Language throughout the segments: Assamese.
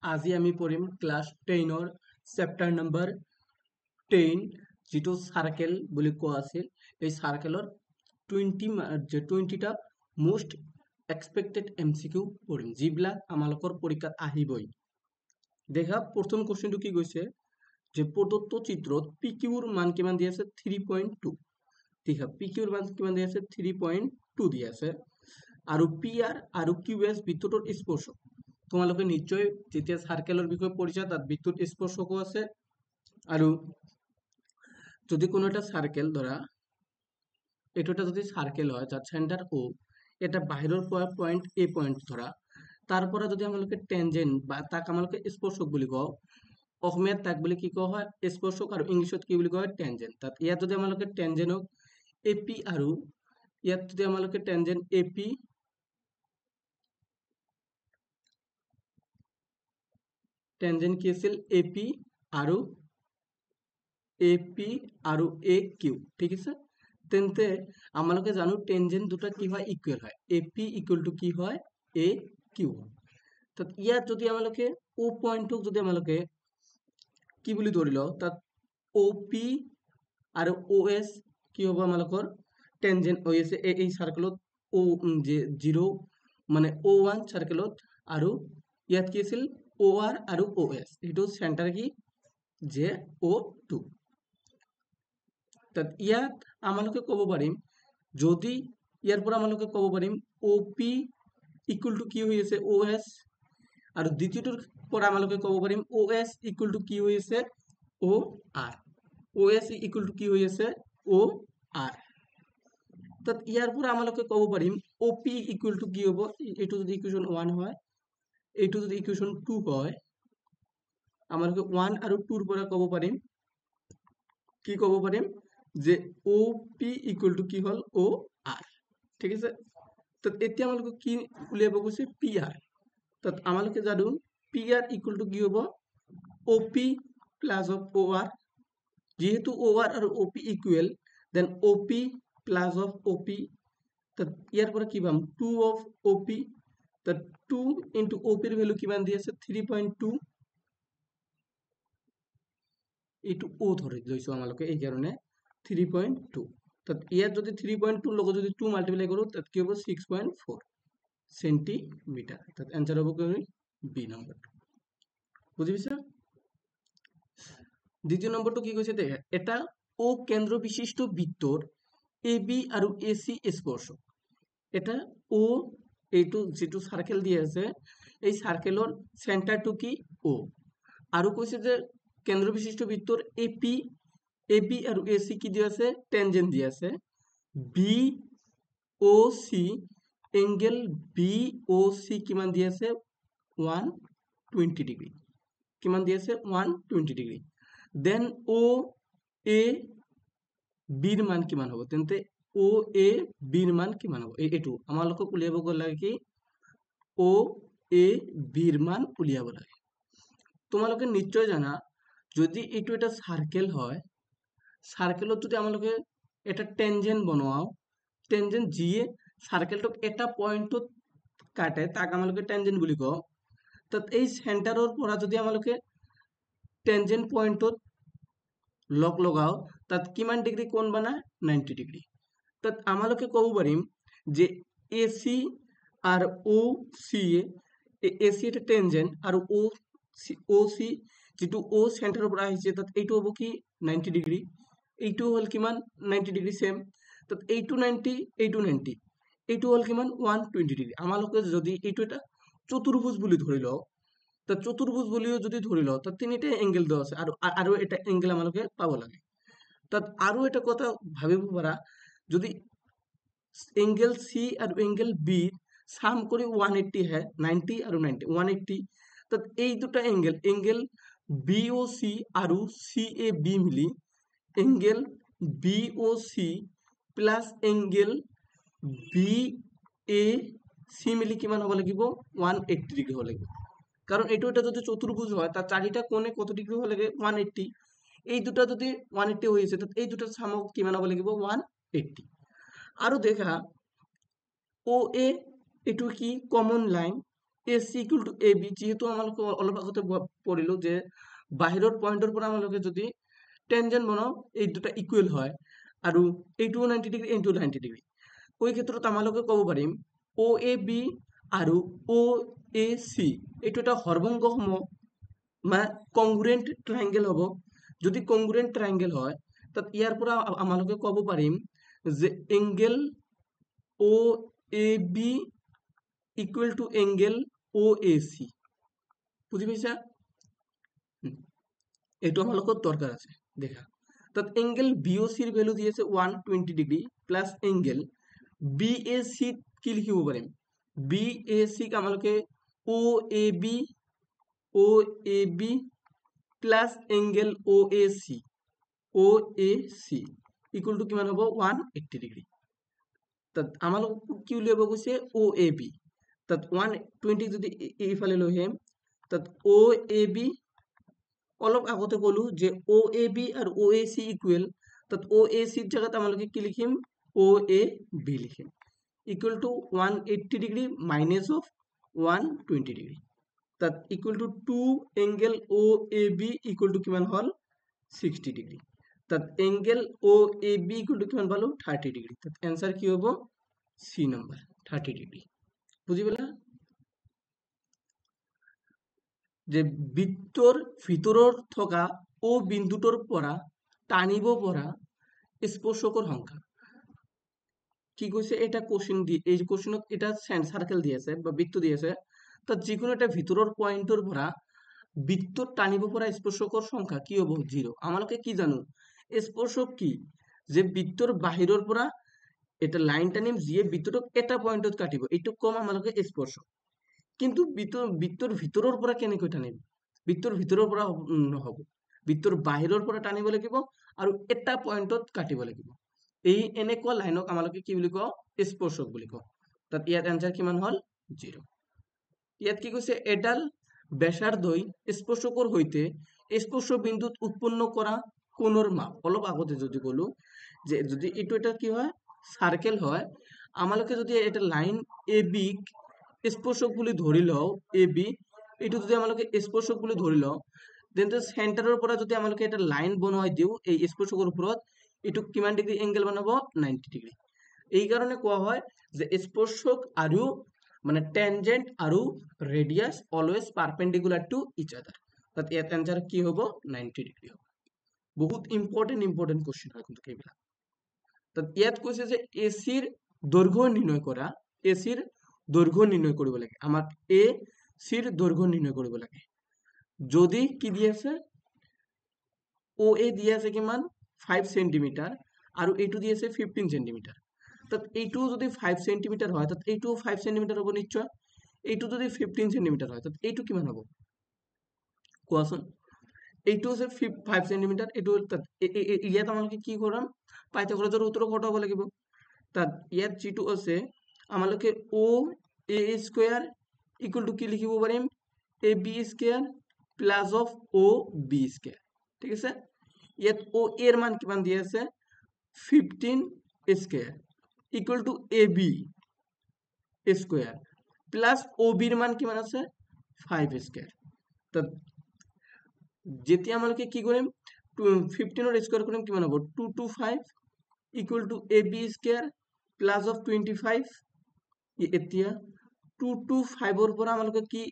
আজি আমি পঢ়িম ক্লাছ 10ৰ চেপ্টাৰ নম্বৰ 10 যিটো চাৰ্কেল বুলি কোৱা আছিল এই চাৰ্কেলৰ 20টা মোষ্ট এক্সপেক্টেড এমচিকিউ পঢ়িম যিবিলাক আমালোকৰ পৰীক্ষাত আহিবই। দেখা প্ৰথম কোৱেশ্চনটো কি কৈছে যে প্ৰদত্ত চিত্ৰত পিকিউৰ মান কিমান দিয়া আছে 3.2। ঠিক আছে, পিকিউৰ মান কিমান দিয়া আছে 3.2 দিয়া আছে আৰু পিআৰ আৰু কিউএস বৃত্তটোৰ স্পৰ্শক। তোমালোকে নিশ্চয় যেতিয়া সার্কেলের বিষয়ে পড়িছা তার বিদ্যুৎ স্পর্শকও আছে আর যদি কোনো একটা সার্কেল ধরা এটা যদি সার্কেল হয় যার সেন্টার ও এটা বাহিরের পয়েন্ট এ পয়েন্ট ধরা তারপরে যদি আমাকে টেনজেন্ট বা তাক আমাকে স্পর্শক বলি কও অসমীয়াত তাক বলি কি কোৱা হয় স্পৰ্শক আৰ ইংলিশত কি বলি কোৱা হয় টেনজেন্ট। তাত ইয়াত যদি আমাকে টেনজেন্ট হোক এপি আৰ ইয়াত যদি আমাকে টেনজেন্ট এপি টেনজেন্ট কি আছিল এপি আৰু এ কিউ। ঠিক আছে, তেন্তে আমালোকে জানো টেনজেন্ট দুটা কি হয় ইকুৱেল হয় এপি ইকুৱেল টু কি হয় এ কিউ। তাত ইয়াত যদি আমালোকে ও পয়েন্টক যদি আমালোকে কি বুলি ধৰি লওঁ তাত অ পি আৰু অ এছ কি হ'ব আমালোকৰ টেনজেন্ট হৈ আছে এই সাৰ্কেলত ও যে 0 মানে O1 সাৰ্কেলত আৰু ইয়াত কি আছিল OR আৰু OS এটো সেন্টাৰ কি যে O2। তাত ইয়াত আমালোকে ক'ব পাৰিম যদি ইয়াৰ পৰা আমালোকে ক'ব পাৰিম OP ইকুৱেল টু কি হৈ আছে OS আৰু দ্বিতীয়টোৰ পৰা আমালোকে ক'ব পাৰিম OS ইকুৱেল টু কি হৈ আছে OR OS ইকুৱেল টু কি হৈ আছে OR। তাত ইয়াৰ পৰা আমালোকে ক'ব পাৰিম OP ইকুৱেল টু কি হ'ব এইটো যদি ইকুৱেশ্যন 1 হয় এইটো যদি ইকুৱেশ্যন 2 হয় আমালোকে 1 আৰু 2 ৰ পৰা ক'ব পাৰিম কি ক'ব পাৰিম যে OP ইকুৱেল টু কি হ'ল OR। ঠিক আছে, তাত এতিয়া আমালোকে কি উলিয়াব গৈছে PR। তাত আমালোকে জানো PR ইকুৱেল টু কি হ'ব OP প্লাস অফ OR যেহেতু OR আৰু OP equal then OP plus of OP তাত ইয়াৰ পৰা কি পাম 2 অফ OP তাত 2 ইনটু OP এর ভ্যালু কিমান দি আছে 3.2 এইটো ও ধরে লৈছো আমালোকে এই কারণে 3.2 তাত ইয়াত যদি 3.2 লগত যদি 2 মাল্টিপ্লাই কৰো তাত কি হ'ব 6.4 সেন্টিমিটাৰ। তাত आंसर হ'ব কি বি নম্বৰ। বুজি পাইছা? দ্বিতীয় নম্বৰটো কি কৈছে দেখে এটা ও কেন্দ্ৰ বিশিষ্ট বৃত্তৰ এবি আৰু এসি স্পৰ্শক। এটা ও এইটো যেটো সাৰ্কেল দিয়ে আছে এই সাৰ্কেলৰ সেন্টাৰটো কি ও আৰু কৈছে যে কেন্দ্ৰ বিশিষ্ট বৃত্তৰ এবি আৰু এসি কি দিয়ে আছে টেনজেন্ট দিয়ে আছে বি ও সি এঙ্গেল বি ও সি কিমান দিয়ে আছে 120 ডিগ্রি কিমান দিয়ে আছে 120 ডিগ্রি। দেন ও এ বিৰ মান কিমান হ'ব তেন্তে ও এ বিৰ মান কিমান হ'ব এইটো আমালোকক উলিয়াব গ'লে কি ও এ বিৰ মান উলিয়াব লাগে। তোমালোকে নিশ্চয় জানা যদি এইটো এটা সাৰ্কেল হয় সাৰ্কেলত যদি আমালোকে এটা টেনজেন্ট বনোৱাও টেনজেন্ট যিয়ে সার্কেলটোক এটা পয়েন্টত কাটে তাক আমালোকে টেনজেন্ট বুলি কওঁ। তাত এই সেন্টাৰৰ পৰা যদি আমালোকে টেনজেন্ট পয়েন্টত লগ লগাও তাত কিমান ডিগ্ৰী কোণ বনায় 90 ডিগ্ৰী। তাত আমালোকে ক'ব পাৰিম যে এসি আৰ ও সি এসি এটা টেনজেন্ট আৰ ও সি যেটো ও সেন্টাৰৰ পৰা আহিছে তাত এইটো হ'ব কি 90 ডিগ্ৰী এইটো হ'ল কিমান 90 ডিগ্ৰী সেম তাত এইটো 90 এইটো 90 এইটো হ'ল কিমান 120 ডিগ্ৰী। আমালোকে যদি এইটো এটা চতুৰ্ভুজ বুলি ধৰি লও তাত চতুৰ্ভুজ বুলিও যদি ধৰি লও তাত তিনিটা এঙ্গেল দেওয়া আছে আৰু এটা এঙ্গেল আমালোকে পাব লাগে। তাত আৰু এটা কথা ভাবিব পাৰা যদি এঙ্গেল সি আৰু এঙ্গেল বি সাম কৰি 180 হয় 90 আৰু 90 180 তাত এই দুটা এঙ্গেল বিওসি আৰু সিএবি মিলি angle BOC plus angle BAC মিলি কিমান হ'ব লাগিব 180 ডিগ্ৰী হ'ব লাগিব। কারণ এইটো এটা যদি চতুর্ভুজ হয় তার চারিটা কোণে কত ডিগ্রি হওয়া লাগে 180 এই দুটা যদি 180 হয়েছে তো এই দুটার সামক কিমান হ'ব লাগিব 180। আৰু দেখা ও এ এইটো কি common line AC equal to AB যেহেতু আমালোকে অলপ আগতে পড়িলো যে বাহিৰৰ পয়েন্টৰ পৰা আমালোকে যদি টেনজেন্ট বনাও এই দুটা ইকুৱেল হয় আৰু এইটোও 90 ডিগ্ৰী এইটোও 90 ডিগ্ৰী ওই ক্ষেত্ৰত আমালোকে ক'ব পাৰিম OAB আৰু OAC এইটো এটা হৰভঙ্গসম মানে কংগ্ৰুৱেন্ট ট্ৰায়াঙ্গেল হ'ব যদি কংগ্ৰুৱেন্ট ট্ৰায়াঙ্গেল হয় তাত ইয়াৰ পৰা আমালোকে ক'ব পাৰিম যে angle OAB equal two angle OAC বুঝি পাইছা এইটো আমালোকৰ দৰকাৰ আছে দেখা তাত এঙ্গেল BOC এৰ ভ্যালু দিয়েছে 120 ডিগ্ৰি প্লাস এঙ্গেল BAC কি লিখিব পাৰিম BAC ক আমালোকে OAB plus angle OAC equal to কিমান হ'ব 180 ডিগ্রি তাত আমালোক কি উলিয়াব গৈছে OAB তাত 120 যদি এইফালে লৈ আহিম তাত OAB অলপ আগতে কলো যে OAB আৰু OAC ইকুৱেল তাত OAC ৰ জায়গাত আমালোকে কি লিখিম OAB লিখিম equal to 180 degree minus of 120 degree তাত equal to 2 angle OAB equal to কিমান হল 60 ডিগ্ৰী তাত এঙ্গেল OAB ইকুৱেল টু কিমান পালো 30 ডিগ্ৰী তাত आंसर কি হ'ব সি নাম্বাৰ 30 ডিগ্ৰী বুজি পালা যে বৃত্তৰ ভিতৰৰ থকা ও বিন্দুটোৰ পৰা টানিব পৰা স্পৰ্শকৰ সংখ্যা কি কৈছে এটা কোশ্চেন দি এই কোশ্চেনত এটা সাৰ্কেল দিয়েছে বা বৃত্ত দিয়েছে তো যিকোনো একটা ভিতৰৰ পয়েন্টৰ পৰা বৃত্তত টানিব পৰা স্পৰ্শকৰ সংখ্যা কি হ'ব 0 আমালোকে কি জানো স্পৰ্শক কি যে বৃত্তৰ বাহিৰৰ পৰা এটা লাইন টানিম যিয়ে বৃত্তটোক এটা পয়েন্টত কাটিব এইটো কম আমালোকে স্পৰ্শক কিন্তু বৃত্তৰ ভিতৰৰ পৰা কেনেকৈ টানিম বৃত্তৰ ভিতৰৰ পৰা নহব বৃত্তৰ বাহিৰৰ পৰা টানিব লাগিব আৰু এটা পয়েন্টত কাটিব লাগিব এই এনেকুৱা লাইনক আমালোকে কি বুলি কওঁ স্পৰ্শক বুলি কওঁ তাত ইয়াত आंसर কিমান হল 0 ইয়াত কি কৈছে এডাল ব্যাসাৰ্ধই স্পৰ্শকৰ সৈতে স্পৰ্শ বিন্দুত উৎপন্ন কৰা কোণৰ মাপ অলপ আগতে যদি কলো যে যদি এইটো এটা কি হয় সার্কেল হয় আমালোকে যদি এটা লাইন AB স্পৰ্শক বুলি ধৰি লও AB এইটো যদি আমালোকে স্পৰ্শক বুলি ধৰি লও তেন্তে সেন্টাৰৰ পৰা যদি আমালোকে এটা লাইন বনাই দিও এই স্পৰ্শকৰ ওপৰত এইটো কিমান ডিগ্ৰী এঙ্গেল বনাব 90 ডিগ্ৰী এই কাৰণে কোৱা হয় যে স্পৰ্শক আৰু মানে টেনজেন্ট আৰু ৰেডিয়াস অলওয়েজ পাৰপেন্ডিকুলাৰ টু ইচ আদাৰ তাত ইয়াত आंसर কি হ'ব 90 ডিগ্ৰী হ'ব বহুত ইম্পৰ্টেন্ট কোশ্চেন হয় কিন্তু এইবিলাক তাত ইয়াত কৈছে যে AC ৰ দৈৰ্ঘ্য নিৰ্ণয় কৰা AC ৰ দৈৰ্ঘ্য নিৰ্ণয় কৰিব লাগে আমাক AC ৰ দৈৰ্ঘ্য নিৰ্ণয় কৰিব লাগে যদি কি দি আছে OA দি আছে কিমান 5 সেন্টিমিটার আৰু এইটো দি আছে 15 সেন্টিমিটার তাত এইটো যদি 5 সেন্টিমিটার হয় তাত এইটো 5 সেন্টিমিটার হ'ব নিশ্চয় এইটো যদি 15 সেন্টিমিটার হয় তাত এইটো কিমান হ'ব কোৱাচোন এইটো আছে 5 সেন্টিমিটাৰ এইটো তাত ইয়াত আমালোকে কি কৰাম পাইথাগোৰাছৰ সূত্ৰ খটাব লাগিব তাত ইয়াত যেটো আছে আমালোকে OA স্কয়াৰ ইকুয়াল টু কি লিখিব পাৰিম AB square plus of OB square ঠিক আছে ইয়াত O এর মান কিমান দি আছে 15 square equal to AB square plus OB এর মান কিমান আছে 5 স্কয়ার তো যেতিয়া আমালোকে কি কৰিম 15 ৰ স্কয়াৰ কৰিম কিমান হ'ব 225 equal to AB square plus of 25 এতিয়া 225 ৰ পৰা আমালোকে কি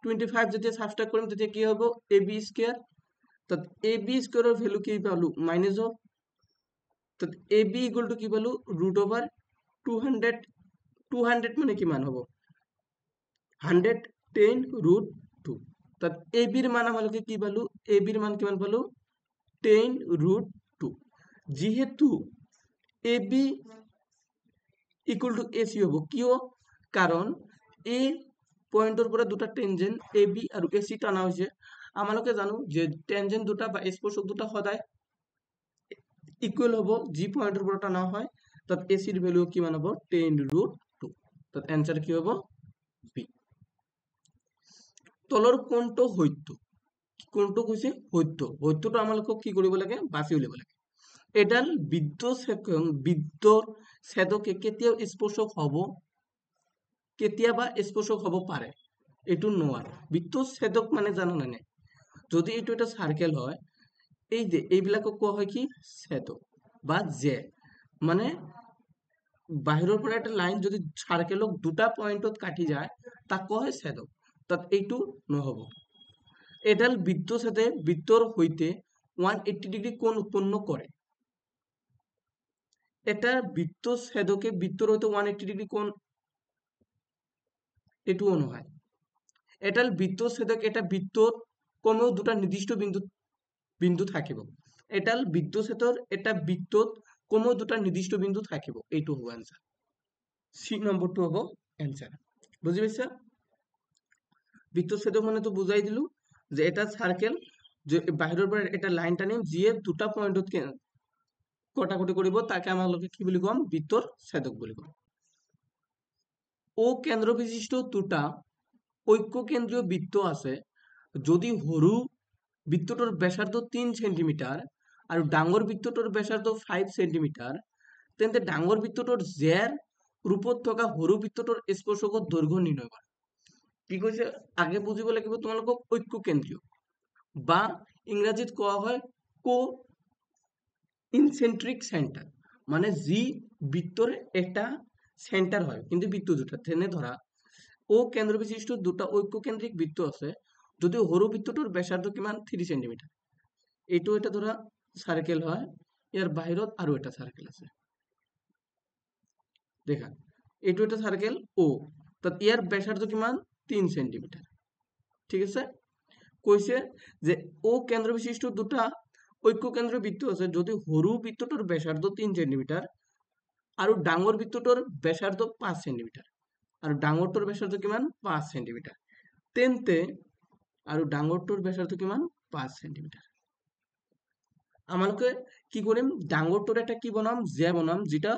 25 যেতিয়া সাবট্ৰাক্ট কৰিম তেতিয়া কি হ'ব AB স্কয়াৰ তাত AB স্কয়াৰৰ ভ্যালু কি পালো মাইনাস অফ তাত AB ইকুয়াল টু কি পালো √200 মানে কিমান হ'ব 110 √2 তাত AB ৰ মান আমালোকে কি পালো AB ৰ মান কিমান পালো 10 √2 যেহেতু AB ইকুয়াল টু AC হ'ব কিয় কাৰণ A পয়েন্টৰ পৰা দুটা টেনজেন্ট AB আৰু AC টানা হৈছে আমালোকে জানো যে টেনজেন্ট দুটা বা স্পৰ্শক দুটা সদায় ইকুয়াল হ'ব জি পয়েন্টৰ পৰা টানা হয় তাত AC ৰ ভ্যালু কিমান হ'ব 10 √2 তাত आंसर কি হ'ব B তলৰ কোণটো হয়তো কোণটো কৈছে হয়তোটো আমালোকক কি কৰিব লাগে বাছি উলিয়াব লাগে এডাল বিদ্যুৎ ছেদকে কেতিয়াও স্পৰ্শক হ'ব কেতিয়াবা স্পৰ্শক হ'ব পাৰে এইটো নোৱাৰ বৃত্ত ছেদক মানে জানা নাই যদি এইটো এটা সাৰ্কেল হয় এই যে এইবিলাকক কোৱা হয় কি ছেদক বা জে মানে বাহিৰৰ পৰা এটা লাইন যদি সাৰ্কেলক দুটা পয়েন্টত কাটি যায় তাক কোৱা হয় ছেদক তাত এইটো নহব এডাল বৃত্ত ছেদে বৃত্তৰ সৈতে 180 ডিগ্ৰী কোণ উৎপন্ন কৰে এটা বৃত্ত ছেদকে বৃত্তৰ সৈতে 180 ডিগ্ৰী কোণ এটুও নহয় এডাল বৃত্ত ছেদক এটা বৃত্তত কমেও দুটা নিৰ্দিষ্ট বিন্দু থাকিব এডাল বৃত্ত ছেদৰ এটা বৃত্তত কমেও দুটা নিৰ্দিষ্ট বিন্দু থাকিব এইটো হ'ব আনসাৰ সি নম্বৰটো হ'ব আনসার বুজি পাইছা বৃত্ত ছেদক মানে তো বুজাই দিলো যে এটা সার্কেল যে বাহিৰৰ পৰা এটা লাইন টানিম যিয়ে দুটা পয়েন্টত কটাকটি কৰিব তাকে আমালোকে কি বুলি কম বৃত্তৰ ছেদক বুলি কম ও কেন্দ্ৰ বিশিষ্ট দুটা ঐক্যকেন্দ্ৰীয় বৃত্ত আছে যদি সৰু বৃত্তটোৰ ব্যাসাৰ্ধ 3 সেন্টিমিটাৰ আৰু ডাঙৰ বৃত্তটোৰ ব্যাসাৰ্ধ 5 সেন্টিমিটাৰ তেন্তে ডাঙৰ বৃত্তটোৰ জেৰ ৰূপত থকা সৰু বৃত্তটোৰ স্পৰ্শকৰ দৈৰ্ঘ্য নিৰ্ণয় কৰা কি কৈছে আগে বুজিব লাগিব তোমালোকক ঐক্যকেন্দ্ৰীয় বা ইংৰাজীত কোৱা হয় কো ইনসেন্ট্রিক সেন্টার মানে যি বৃত্তর একটা সেন্টার হয় কিন্তু বৃত্ত দুটা তেনে ধরা ও কেন্দ্র বিশিষ্ট দুটা ঐক্যকেন্দ্রিক বৃত্ত আছে যদি সৰু বৃত্তটোৰ ব্যাসাৰ্ধ কিমান 3 সেন্টিমিটাৰ এইটো এটা ধৰা সাৰ্কেল হয় ইয়াৰ বাহিৰত আৰু এটা সাৰ্কেল আছে দেখা এইটো এটা সাৰ্কেল ও তাত ইয়াৰ ব্যাসাৰ্ধ কিমান 3 সেন্টিমিটাৰ ঠিক আছে কৈছে যে ও কেন্দ্ৰ বিশিষ্ট দুটা ঐক্যকেন্দ্ৰ বৃত্ত আছে যদি সৰু বৃত্তটোৰ ব্যাসাৰ্ধ 3 সেন্টিমিটাৰ আৰু ডাঙৰ বৃত্তটোৰ ব্যাসাৰ্ধ 5 সেন্টিমিটাৰ আৰু ডাঙৰটোৰ ব্যাসাৰ্ধ কিমান 5 সেন্টিমিটাৰ তেন্তে আৰু ডাঙৰটোৰ ব্যাসাৰ্ধ কিমান 5 সেন্টিমিটাৰ আমালোকে কি কৰিম ডাঙৰটোৰ এটা কি বনাম জে বনাম যেটা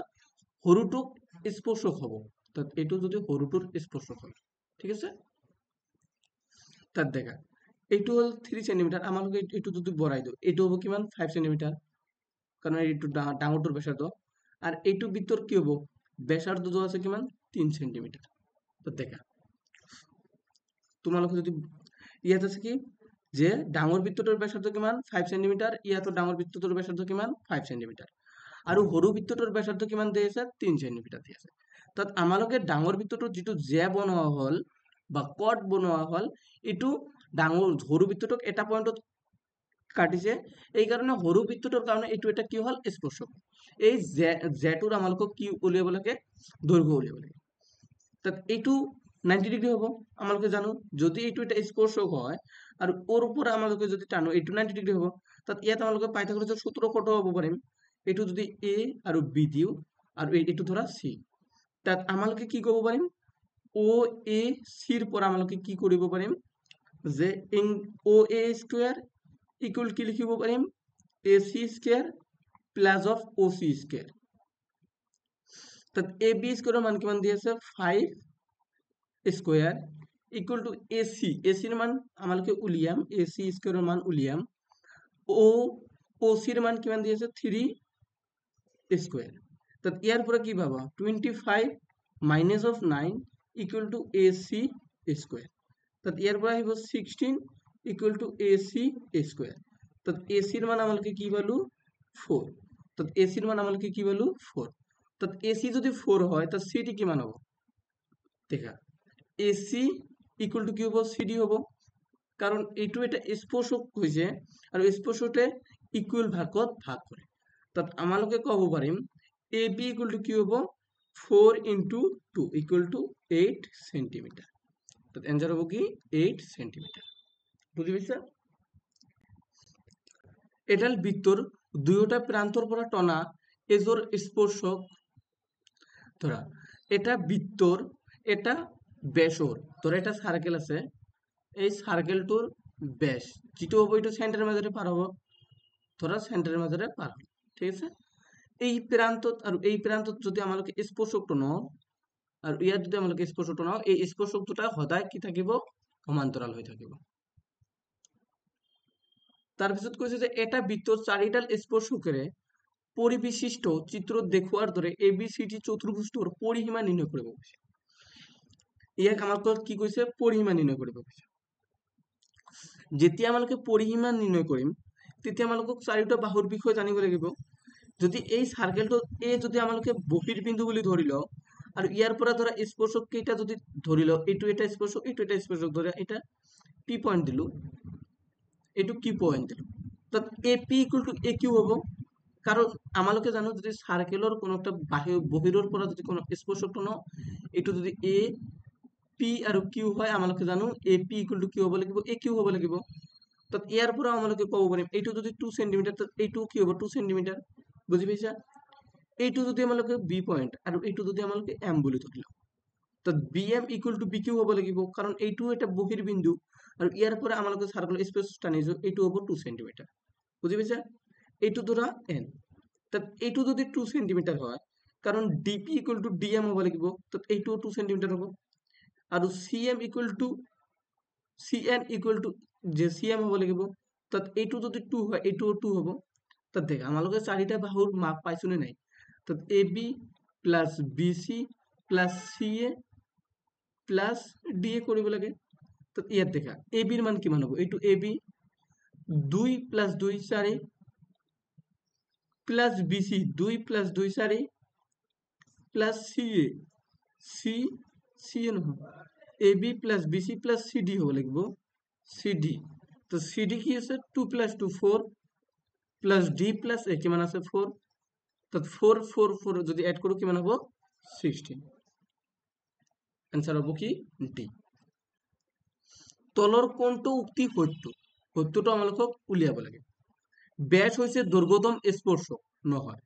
সৰুটোক স্পৰ্শক হ'ব তাত এইটো যদি সৰুটোৰ স্পৰ্শক হয় ঠিক আছে তাত দেখা এইটো হল 3 সেন্টিমিটার আমালোকে এইটো যদি বঢ়াই দিও এইটো হ'ব কিমান 5 সেন্টিমিটার কারণ এইটো ডাঙৰটোৰ ব্যাসাৰ্ধ আৰ এইটো বৃত্তৰ কি হ'ব ব্যাসাৰ্ধ जो আছে কিমান 3 সেন্টিমিটাৰ তো দেখা তোমালোকে যদি ইয়াত আছে কি যে ডাঙৰ বৃত্তটোৰ ব্যাসাৰ্ধ কিমান 5 সেন্টিমিটাৰ ইয়াতো ডাঙৰ বৃত্তটোৰ ব্যাসাৰ্ধ কিমান 5 সেন্টিমিটাৰ আৰু সৰু বৃত্তটোৰ ব্যাসাৰ্ধ কিমান দি আছে 3 সেন্টিমিটাৰ দি আছে তাত আমালোকে ডাঙৰ বৃত্তটোৰ যেটো জে বনোৱা হল বা কট বনোৱা হল এটো ডাঙৰ সৰু বৃত্তটোক এটা পয়েন্টত কাটিছে এই কাৰণে সৰু বৃত্তটোৰ কাৰণে এইটো এটা কি হল স্পৰ্শক এই জেটোৰ আমালোকক কি উলিয়াব লাগে দৈৰ্ঘ্য উলিয়াব লাগে তাত এইটো 90 ডিগ্ৰী হ'ব আমালোকে জানো যদি এইটো এটা স্পৰ্শক হয় আৰু ওৰ পৰা আমালোকে যদি টানো এইটো 90 ডিগ্ৰী হ'ব তাত ইয়াত আমালোকে পাইথাগোৰাছৰ সূত্ৰ কত হ'ব পাৰিম এইটো যদি a আৰু b দিও আৰু এইটো ধৰা c তাত আমালোকে কি কৰিব পাৰিম o a c ৰ পৰা আমালোকে কি কৰিব পাৰিম যে o a স্কয়াৰ ইকুয়াল কি লিখিব পাৰিম ac square plus of oc square তাত ab স্কয়াৰৰ মান কিমান দি আছে 5 স্কয়াৰ ইকুয়াল টু ac ৰ মান আমালোকে উলিয়াম ac স্কয়াৰৰ মান উলিয়াম oc ৰ মান কিমান দি আছে 3 স্কয়াৰ তাত ইয়াৰ পৰা কি পাবা 25 minus of 9 equal to ac square তাত ইয়াৰ পৰা আহিব 16 equal to ac square তাত ac ৰ মান আমালোকে কি পালো 4 তাত ac ৰ মান আমালোকে কি পালো 4 তাত ac যদি 4 হয় তাত cd কিমান হ'ব দেখা ac equal to কি হ'ব cd হ'ব কারণ এইটো এটা স্পৰ্শক হৈছে আৰু স্পৰ্শতে ইকুয়াল ভাগত ভাগ কৰে তাত আমালোকে ক'ব পাৰিম ab equal to কি হ'ব 4 into 2 equal to 8 centimeter তো आंसर হবে কি 8 centimeter বুঝি পাইছা এডাল বৃত্তৰ দুয়োটা প্ৰান্তৰ পৰা টনা এজোৰ স্পৰ্শক ধৰা এটা বৃত্তৰ এটা ব্যাসৰ ধৰা এটা সাৰ্কেল আছে এই সাৰ্কেলটোৰ ব্যাস যেটো হ'ব এটা সেন্টাৰেৰ মাজেৰে পাৰ হ'ব ধৰা সেন্টাৰেৰ মাজেৰে পাৰ হ'ব ঠিক আছে এই প্ৰান্তত আৰু এই প্ৰান্তত যদি আমালোকে স্পৰ্শকটো ন আৰু ইয়াত যদি আমালোকে স্পৰ্শকটো ন এই স্পৰ্শক দুটা সদায় কি থাকিব সমান্তৰাল হৈ থাকিব তাৰ পিছত কৈছে যে এটা বৃত্তৰ চাৰিডাল স্পৰ্শকেৰে পৰিবিশিষ্ট চিত্ৰত দেখুৱাৰ দৰে ABCD চতুৰ্ভুজটোৰ পৰিসীমা নিৰ্ণয় কৰিব কৈছে ইয়াক আমাক কি কৈছে পৰিসীমা নিৰ্ণয় কৰিব কৈছে। যেতিয়া আমালোকে পৰিসীমা নিৰ্ণয় কৰিম তেতিয়া আমালোকক চাৰিটা বাহুৰ বিষয়ে জানিব লাগিব। যদি এই সাৰ্কেলটো এ যদি আমালোকে বহিৰ্বিন্দু বুলি ধৰি লওঁ আৰু ইয়াৰ পৰা ধৰা স্পৰ্শক কেইটা যদি ধৰি লওঁ, এইটো এটা স্পৰ্শক, এইটো এটা স্পৰ্শক, ধৰা এটা পি পইণ্ট দিলো, এইটো কিউ পইণ্ট দিলো, তাত A P equal to A Q হ'ব। কারণ আমালোকে জানো যদি সার্কেলের কোনো একটা বহিরের পৰা যদি কোনো স্পৰ্শক ন এইটো যদি এ পি আৰু কিউ হয় আমালোকে জানো A P equal to Q হ'ব লাগিব, এ কিউ হ'ব লাগিব। তাত ইয়াৰ পৰা আমালোকে ক'ব পাৰিম এইটো যদি 2 সেন্টিমিটাৰ তাত এইটো কি হ'ব 2 সেন্টিমিটাৰ, বুজি পাইছা? এইটো যদি আমালোকে বি পয়েন্ট আৰু এইটো যদি আমালোকে এম বুলি ধৰিলো, তাত B M equal to B Q হ'ব লাগিব, কাৰণ এইটো এটা বহিৰ্বিন্দু আৰু ইয়াৰ পৰা আমালোকে সাৰ্কেলৰ স্পেচ টানিছো, এইটো হ'ব 2 সেন্টিমিটাৰ, বুজি পাইছা? এইটো ধৰা এন, তাত এইটো যদি 2 সেন্টিমিটাৰ হয় কাৰণ ডিপি ইকুয়াল টু ডিএম হ'ব লাগিব, তাত এইটো 2 সেন্টিমিটাৰ হ'ব আৰু CM equal to CN equal to যে সিএম হ'ব লাগিব, তাত এইটো যদি 2 হয় এইটো 2 হ'ব। তাত দেখ আমালোকে চাৰিটা বাহুৰ মাপ পাইছো নে নাই, তাত A B plus B C plus C A plus D A কৰিব লাগে। তাত ইয়াত দেখা এ বিৰ মান কিমান হ'ব, এইটো A B 2 plus 2 4 plus BC 2 plus 2 4 plus CA CA নহয় A B plus BC plus CD হ'ব লাগিব, সিডি। তো সিডি কি আছে 2 plus 2 4 plus D plus A কিমান আছে 4, তাত 4 4 4 যদি এড কৰো কিমান হ'ব 16। आंसर হ'ব কি ডি। তলৰ কোনটো উক্তি সত্য, সত্যটো আমালোকক উলিয়াব লাগে। ব্যাস হৈছে দৈৰ্ঘ্যতম স্পৰ্শক নহয়,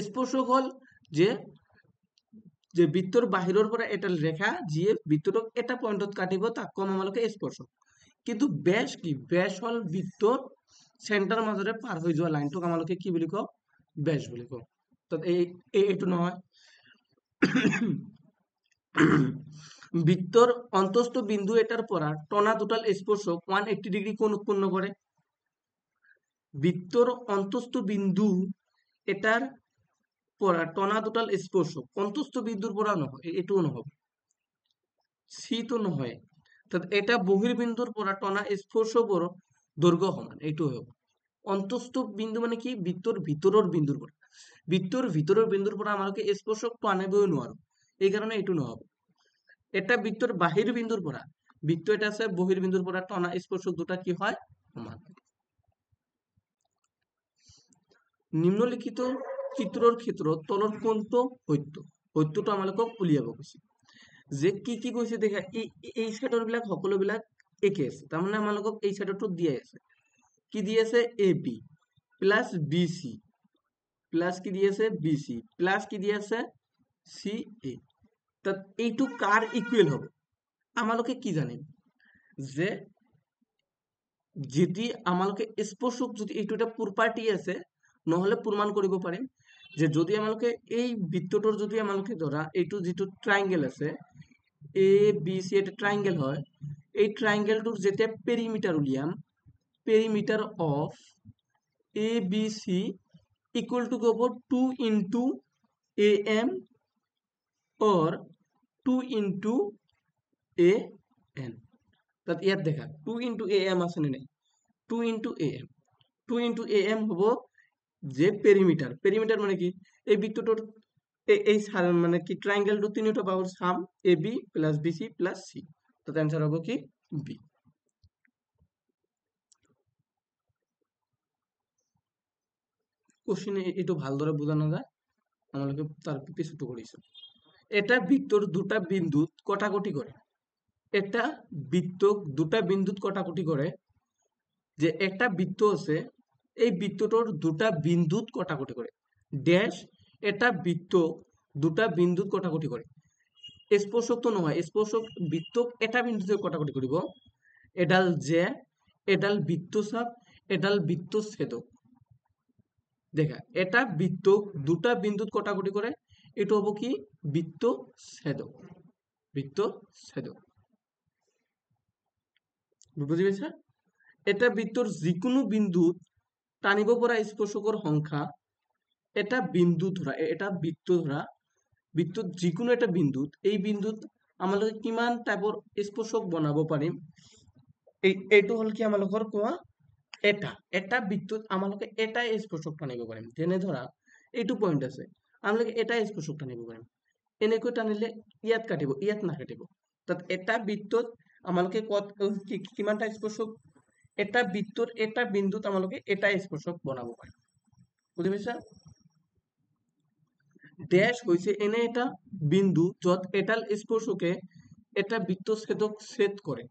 স্পৰ্শক হল যে যে বৃত্তৰ বাহিৰৰ পৰা এটা ৰেখা যিয়ে বৃত্তটোক এটা পয়েন্টত কাটিব তাক কম আমালোকে স্পৰ্শক। কিন্তু ব্যাস কি, ব্যাস হল বৃত্তৰ সেন্টাৰ মাজৰে পাৰ হৈ যোৱা লাইনটোক আমালোকে কি বুলি কওঁ ব্যাস বুলি কওঁ। তো এইটো নহয় বৃত্তৰ অন্তস্থ বিন্দু এটাৰ পৰা টনা দুটাল স্পৰ্শক 180 ডিগ্ৰী কোণ উৎপন্ন কৰে। বৃত্তৰ অন্তস্থ বিন্দু এটাৰ পৰা টনা দুটাল স্পৰ্শক অন্তস্থ বিন্দুৰ পৰা নহয়, এইটোও নহব, সি তো নহয়, তাত এটা বহিৰ্বিন্দুৰ পৰা টনা স্পৰ্শকৰ দৈৰ্ঘ্য সমান, এইটো হ'ব। অন্তস্থ বিন্দু মানে কি, বৃত্তৰ ভিতৰৰ বিন্দুৰ পৰা, বৃত্তৰ ভিতৰৰ বিন্দুৰ পৰা আমালোকে স্পৰ্শক টানিবই নোৱাৰো, এই কাৰণে এইটো নহব। এটা বৃত্তৰ বাহিৰ বিন্দুৰ পৰা, বৃত্ত এটা আছে বহিৰ্বিন্দুৰ পৰা টনা স্পৰ্শক দুটা কি হয় সমান। নিম্নলিখিত চিত্ৰৰ ক্ষেত্ৰত তলৰ কোনটো সত্য, সত্যটো আমালোকক উলিয়াব কৈছে। যে কি কি কৈছে দেখা, এই সাইডৰ বিলাক সকলো বিলাক একে আছে, তাৰমানে আমালোকক এই সাইডৰটো দিয়ে আছে, কি দিয়ে আছে এ B plus B C plus কি দিয়ে আছে বি সি প্লাস কি দিয়ে আছে সি এ। তাত এইটো কার ইকুয়াল হবে আমালোকে কি জানিম, যে যদি আমালোকে স্পৰ্শক যদি এইটো এটা প্ৰপাৰ্টি আছে, নহলে প্ৰমাণ কৰিব পাৰিম যে যদি আমালোকে এই বৃত্তটোৰ যদি আমালোকে ধৰা এইটো যিটো ট্ৰায়াঙ্গেল আছে এ বি সি, এটা ট্ৰায়াঙ্গেল হয়, এই ট্ৰায়াঙ্গেলটোৰ যেতিয়া পেৰিমিটাৰ উলিয়াম, perimeter of A B C equal to হ'ব 2 into AM or 2 into AN। তাত ইয়াত দেখা 2 into AM আছে নে নাই, 2 into AM, 2 into AM হ'ব যে পেৰিমিটাৰ, পেৰিমিটাৰ মানে কি এই বৃত্তটোৰ এই মানে কি ট্ৰায়াঙ্গেলটো তিনিটা বাহুৰ সাম এ B plus B C plus সি, তাত आंसर হ'ব কি বি। কোশ্চেন এইটো ভালদৰে বুজা নাযায়, আমালোকে তাৰ পিছতো কৰিছো। এটা বৃত্তৰ দুটা বিন্দুত কটাকটি কৰে, এটা বৃত্তক দুটা বিন্দুত কটাকটি করে, যে একটা বৃত্ত আছে এই বৃত্তটোর দুটা বিন্দুত কটাকটি করে ড্যাশ, এটা বৃত্ত দুটা বিন্দুত কটাকটি করে, স্পর্শক তো নহয়, স্পর্শক বৃত্তক এটা বিন্দুতে কটাকটি কৰিব, এডাল যে এডাল বৃত্তচাপ এডাল বৃত্তচ্ছেদক। দেখা এটা বৃত্তক দুটা বিন্দুত কটাকটি করে, এটা হবো কি বৃত্তচ্ছেদক, বৃত্তচ্ছেদক, বুঝি পাইছা? এটা বৃত্তৰ যিকোনো বিন্দুত টানিব পৰা স্পৰ্শকৰ সংখ্যা, এটা বিন্দু ধৰা এটা বৃত্ত ধৰা, বৃত্তত যিকোনো এটা বিন্দুত, এই বিন্দুত আমালোকে কিমান টাইপৰ স্পৰ্শক বনাব পাৰিম এইটো হ'ল কি আমালোকৰ কোৱা এটা বৃত্তত আমালোকে এটাই স্পৰ্শক টানিব পাৰিম। যেনে ধৰা এইটো পইণ্ট আছে, আমালোকে এটাই স্পৰ্শক টানিব পাৰিম। এনেকৈ টানিলে ইয়াত কাটিব, ইয়াত নাকাটিব। তাত এটা বৃত্তত আমালোকে কিমানটা স্পৰ্শক, এটা বৃত্তৰ এটা বিন্দুত আমালোকে এটা স্পৰ্শক বনাব পাৰিম। বুজি পাইছা? ড্যাশ হৈছে এনে এটা বিন্দু য'ত এডাল স্পৰ্শকে এটা বৃত্তছেদক ছেদ কৰে।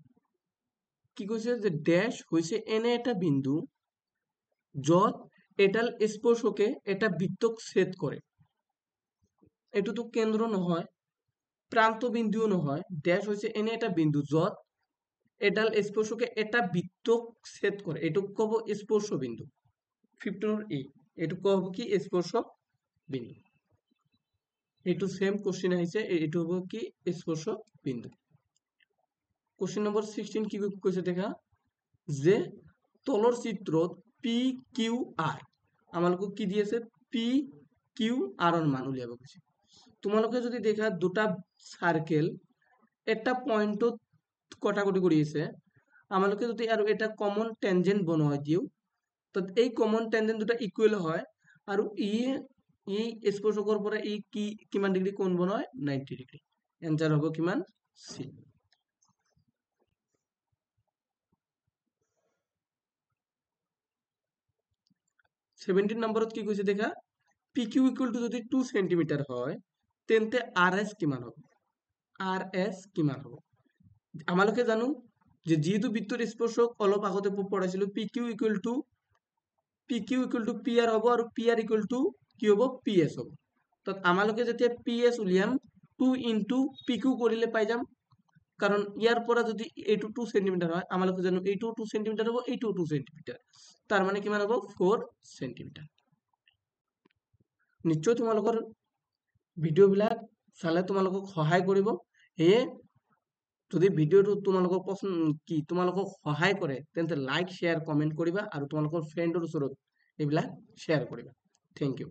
কি কৈছে যে ড্যাশ হৈছে এনে এটা বিন্দু য'ত এডাল স্পৰ্শকে এটা বৃত্তক ছেদ কৰে। এইটোতো কেন্দ্ৰ নহয়, প্ৰান্ত বিন্দুও নহয়। ড্যাশ হৈছে এনে এটা বিন্দু য'ত এডাল স্পৰ্শকে এটা বৃত্তক ছেদ কৰে। এইটোক ক'ব স্পৰ্শ বিন্দু। 15 এইটো ক'ব কি স্পৰ্শ বিন্দু। এইটো সেম কোশ্চেন আহিছে, এইটো হ'ব কি স্পৰ্শ বিন্দু। কোশ্চেন নম্বৰ 16 কি কৈছে দেখা, যে তলৰ চিত্ৰত পি কিউ আৰ আমালোকক কি দি আছে, পি কিউ আৰৰ মান উলিয়াব কৈছে। তোমালোকে যদি দেখা দুটা সাৰ্কেল একটা পয়েন্টত কটাকটি কৰি আছে, আমালোকে যদি আৰু এটা কমন টেনজেন্ট বনোৱা দিও, তো এই কমন টেনজেন্ট দুটা ইকুৱেল হয় আৰু ই স্পৰ্শকৰ পৰা ই কিমান ডিগ্ৰী কোণ বনায়, 90 ডিগ্ৰী। এনসাৰ হ'ব কিমান, সি। 17 নম্বৰত কি কৈছে দেখা, PQ ইকুয়াল টু যদি 2 সেন্টিমিটার হয় তেন্তে RS কিমান হ'ব, RS কিমান হ'ব। আমালোকে জানো যে যেহেতু বৃত্তৰ স্পৰ্শক অলপ আগতে পঢ়াইছিলো, PQ ইকুয়াল টু PR হ'ব আৰু PR ইকুয়াল টু কি হ'ব, PS হ'ব। তো আমালোকে যেতিয়া PS উলিয়াম 2 ইনটু PQ কৰিলে পাই যাম, কাৰণ ইয়াৰ পৰা যদি এইটো 2 সেন্টিমিটার হয়, আমালোকে জানো এইটো 2 সেন্টিমিটার হ'ব, এইটো 2 সেন্টিমিটার, তার মানে কিমান হ'ব, 4 সেন্টিমিটার। নিশ্চয় তোমালোকৰ ভিডিঅ'বিলাক চালে তোমালোকক সহায় কৰিব। সেয়ে যদি ভিডিঅ'টো তোমালোকক তোমালোকক সহায় কৰে তেন্তে লাইক, শ্বেয়াৰ, কমেন্ট কৰিবা আৰু তোমালোকৰ ফ্ৰেণ্ডৰ ওচৰত এইবিলাক শ্বেয়াৰ কৰিবা। Thank U.